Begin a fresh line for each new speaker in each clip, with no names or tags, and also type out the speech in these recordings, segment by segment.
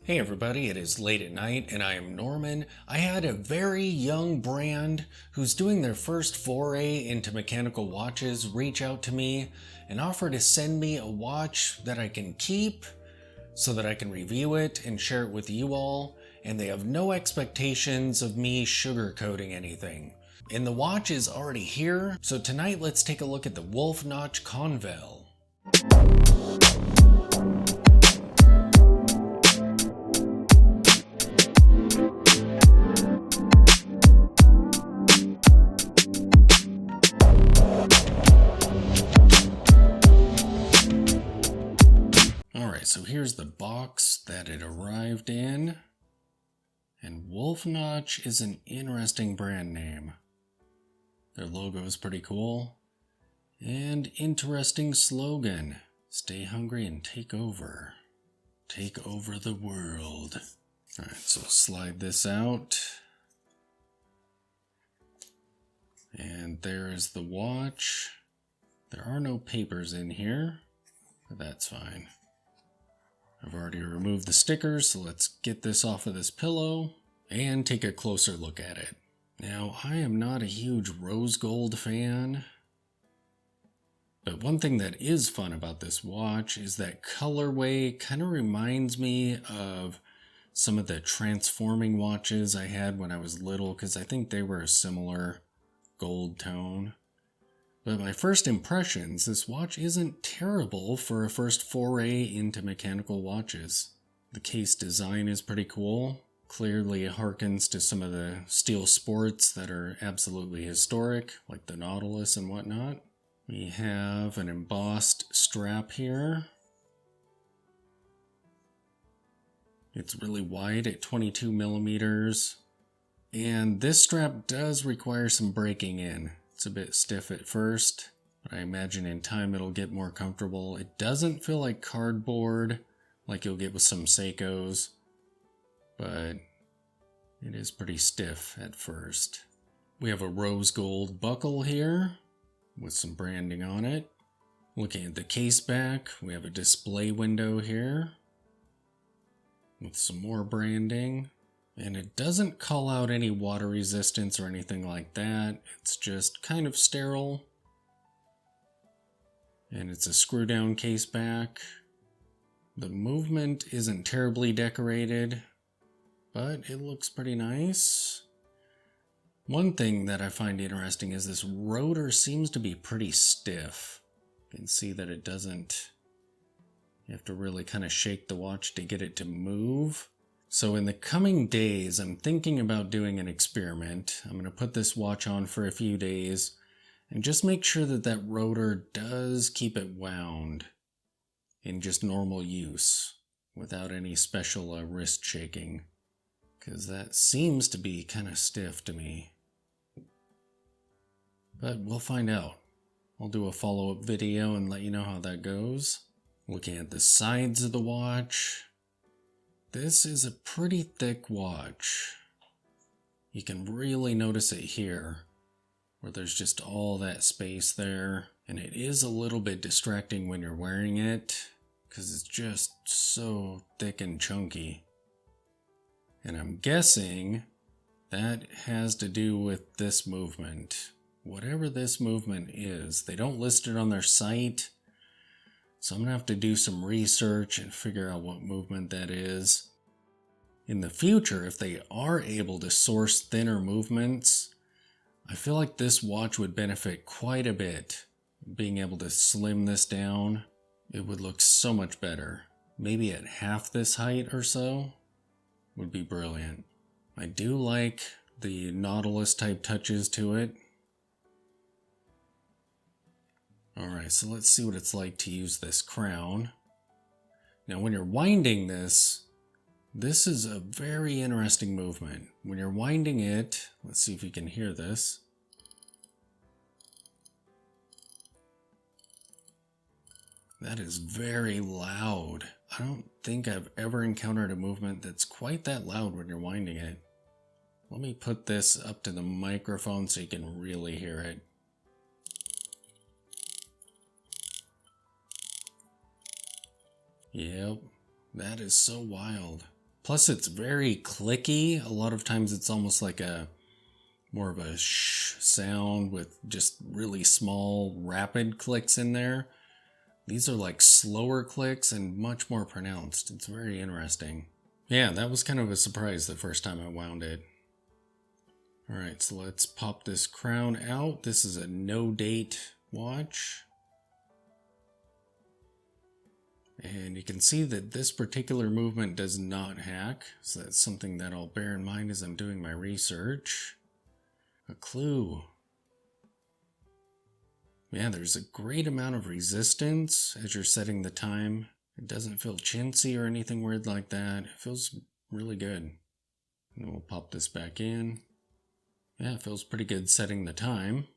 Hey everybody, it is late at night and I am Norman. I had a very young brand who's doing their first foray into mechanical watches reach out to me and offer to send me a watch that I can keep so that I can review it and share it with you all, and they have no expectations of me sugarcoating anything. And the watch is already here, so tonight let's take a look at the Wolf Notch Convel. Alright, so here's the box that it arrived in. And Wolf Notch is an interesting brand name. Their logo is pretty cool. And interesting slogan. Stay hungry and take over. Take over the world. Alright, so slide this out. And there is the watch. There are no papers in here, but that's fine. I've already removed the stickers, so let's get this off of this pillow and take a closer look at it. Now, I am not a huge rose gold fan, but one thing that is fun about this watch is that colorway kind of reminds me of some of the transforming watches I had when I was little, because I think they were a similar gold tone. But my first impressions, this watch isn't terrible for a first foray into mechanical watches. The case design is pretty cool. Clearly harkens to some of the steel sports that are absolutely historic, like the Nautilus and whatnot. We have an embossed strap here. It's really wide at 22 millimeters. And this strap does require some breaking in. It's a bit stiff at first, but I imagine in time it'll get more comfortable. It doesn't feel like cardboard like you'll get with some Seikos, but it is pretty stiff at first. We have a rose gold buckle here with some branding on it. Looking at the case back, we have a display window here with some more branding. And it doesn't call out any water resistance or anything like that. It's just kind of sterile. And it's a screw down case back. The movement isn't terribly decorated, but it looks pretty nice. One thing that I find interesting is this rotor seems to be pretty stiff. You can see that it doesn't, you have to really kind of shake the watch to get it to move. So in the coming days, I'm thinking about doing an experiment. I'm going to put this watch on for a few days and just make sure that that rotor does keep it wound in just normal use without any special wrist shaking, because that seems to be kind of stiff to me. But we'll find out. I'll do a follow-up video and let you know how that goes. Looking at the sides of the watch. This is a pretty thick watch. You can really notice it here, where there's just all that space there. And it is a little bit distracting when you're wearing it, because it's just so thick and chunky. And I'm guessing that has to do with this movement. Whatever this movement is, they don't list it on their site. So I'm going to have to do some research and figure out what movement that is. In the future, if they are able to source thinner movements, I feel like this watch would benefit quite a bit. Being able to slim this down, it would look so much better. Maybe at half this height or so would be brilliant. I do like the Nautilus type touches to it. Alright, so let's see what it's like to use this crown. Now when you're winding this is a very interesting movement. When you're winding it, let's see if you can hear this. That is very loud. I don't think I've ever encountered a movement that's quite that loud when you're winding it. Let me put this up to the microphone so you can really hear it. Yep, that is so wild. Plus it's very clicky. A lot of times it's almost like more of a shh sound with just really small rapid clicks in there. These are like slower clicks and much more pronounced. It's very interesting. Yeah, that was kind of a surprise the first time I wound it. Alright, so let's pop this crown out. This is a no date watch. And you can see that this particular movement does not hack. So that's something that I'll bear in mind as I'm doing my research. A clue. Yeah, there's a great amount of resistance as you're setting the time. It doesn't feel chintzy or anything weird like that. It feels really good. And we'll pop this back in. Yeah, it feels pretty good setting the time.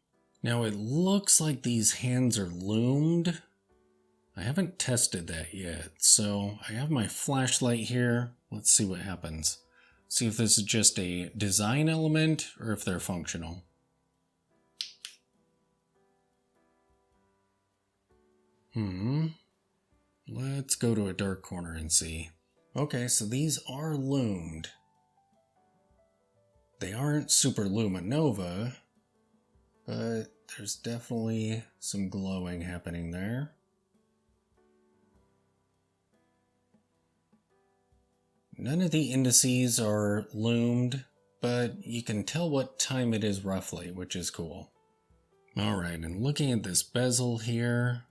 Now it looks like these hands are loomed. I haven't tested that yet, so I have my flashlight here. Let's see what happens. See if this is just a design element or if they're functional. Let's go to a dark corner and see. Okay, so these are loomed. They aren't super luminova, but there's definitely some glowing happening there. None of the indices are loomed, but you can tell what time it is roughly, which is cool. Alright, and looking at this bezel here,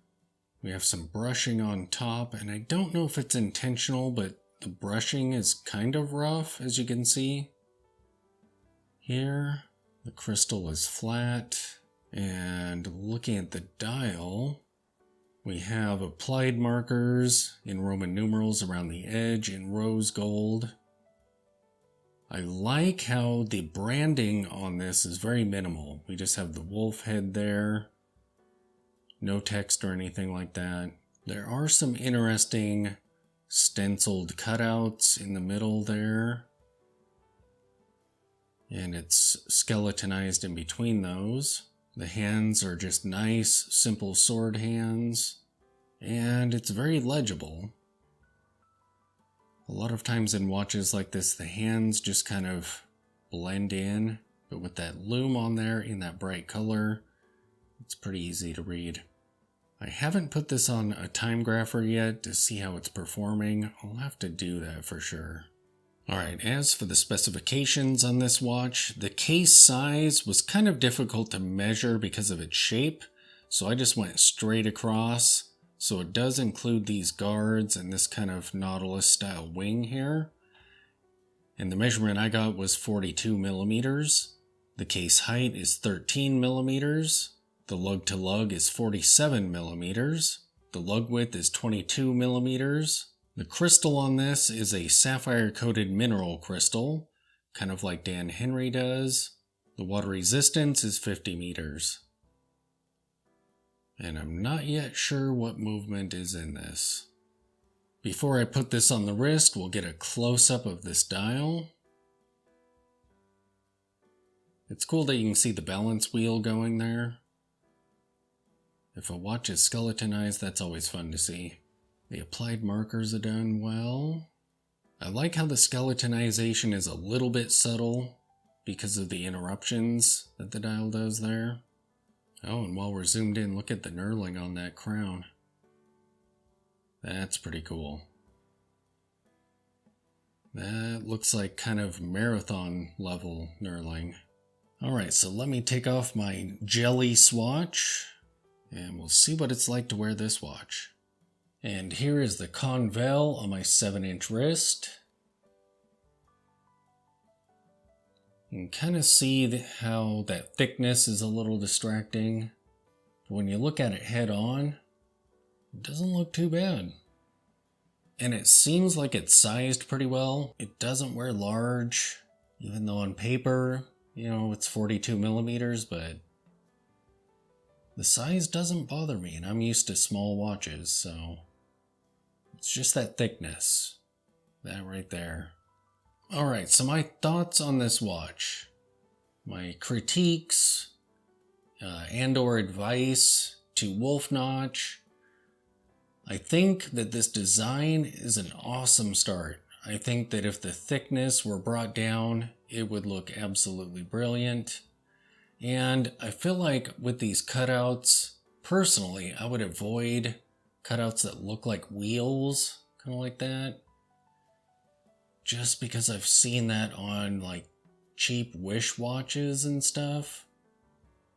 we have some brushing on top, and I don't know if it's intentional, but the brushing is kind of rough, as you can see. Here, the crystal is flat, and looking at the dial, we have applied markers in Roman numerals around the edge in rose gold. I like how the branding on this is very minimal. We just have the wolf head there. No text or anything like that. There are some interesting stenciled cutouts in the middle there. And it's skeletonized in between those. The hands are just nice, simple sword hands. And it's very legible. A lot of times in watches like this, the hands just kind of blend in. But with that loom on there in that bright color, it's pretty easy to read. I haven't put this on a time grapher yet to see how it's performing. I'll have to do that for sure. Alright, as for the specifications on this watch, the case size was kind of difficult to measure because of its shape, so I just went straight across. So it does include these guards and this kind of Nautilus style wing here. And the measurement I got was 42 millimeters. The case height is 13 millimeters. The lug to lug is 47 millimeters. The lug width is 22 millimeters. The crystal on this is a sapphire coated mineral crystal, kind of like Dan Henry does. The water resistance is 50 meters. And I'm not yet sure what movement is in this. Before I put this on the wrist, we'll get a close-up of this dial. It's cool that you can see the balance wheel going there. If a watch is skeletonized, that's always fun to see. The applied markers are done well. I like how the skeletonization is a little bit subtle because of the interruptions that the dial does there. Oh, and while we're zoomed in, look at the knurling on that crown. That's pretty cool. That looks like kind of marathon level knurling. Alright, so let me take off my jelly swatch and we'll see what it's like to wear this watch. And here is the Convel on my 7-inch wrist. You can kind of see how that thickness is a little distracting. But when you look at it head on, it doesn't look too bad. And it seems like it's sized pretty well. It doesn't wear large, even though on paper, it's 42 millimeters, but the size doesn't bother me, and I'm used to small watches, so it's just that thickness. That right there. Alright, so my thoughts on this watch. My critiques and/or advice to Wolf Notch. I think that this design is an awesome start. I think that if the thickness were brought down, it would look absolutely brilliant. And I feel like with these cutouts, personally, I would avoid cutouts that look like wheels, kind of like that. Just because I've seen that on like cheap Wish watches and stuff.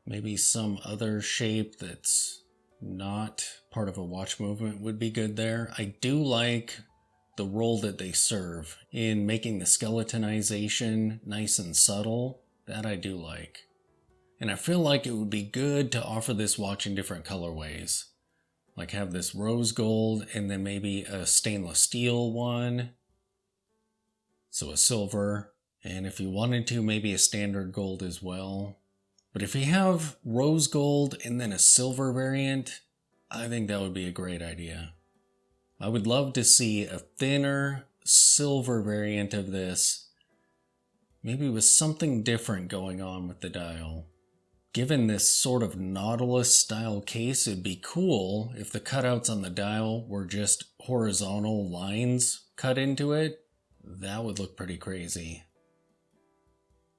Maybe some other shape that's not part of a watch movement would be good there. I do like the role that they serve in making the skeletonization nice and subtle. That I do like. And I feel like it would be good to offer this watch in different colorways. Like have this rose gold and then maybe a stainless steel one. So a silver. And if you wanted to, maybe a standard gold as well. But if you have rose gold and then a silver variant, I think that would be a great idea. I would love to see a thinner silver variant of this, maybe with something different going on with the dial. Given this sort of Nautilus style case, it'd be cool if the cutouts on the dial were just horizontal lines cut into it. That would look pretty crazy.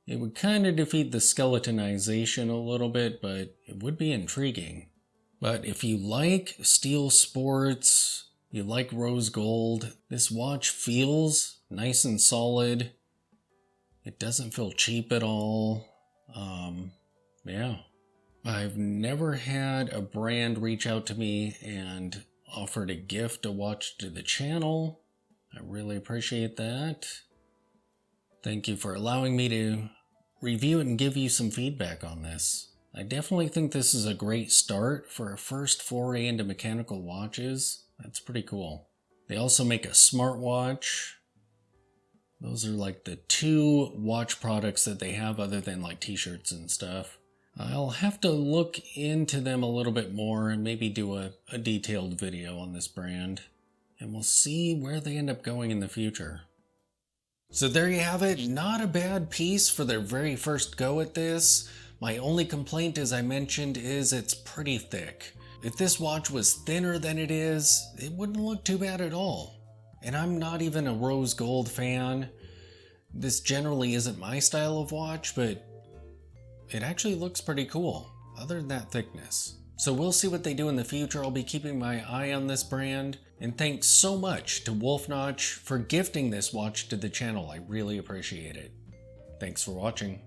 It would kind of defeat the skeletonization a little bit, but it would be intriguing. But if you like steel sports, you like rose gold, this watch feels nice and solid. It doesn't feel cheap at all. Yeah. I've never had a brand reach out to me and offer to gift a watch to the channel. I really appreciate that. Thank you for allowing me to review it and give you some feedback on this. I definitely think this is a great start for a first foray into mechanical watches. That's pretty cool. They also make a smartwatch. Those are like the two watch products that they have other than like t-shirts and stuff. I'll have to look into them a little bit more and maybe do a detailed video on this brand. And we'll see where they end up going in the future. So there you have it. Not a bad piece for their very first go at this. My only complaint, as I mentioned, is it's pretty thick. If this watch was thinner than it is, it wouldn't look too bad at all. And I'm not even a rose gold fan. This generally isn't my style of watch, but it actually looks pretty cool, other than that thickness. So we'll see what they do in the future. I'll be keeping my eye on this brand. And thanks so much to Wolf Notch for gifting this watch to the channel. I really appreciate it. Thanks for watching.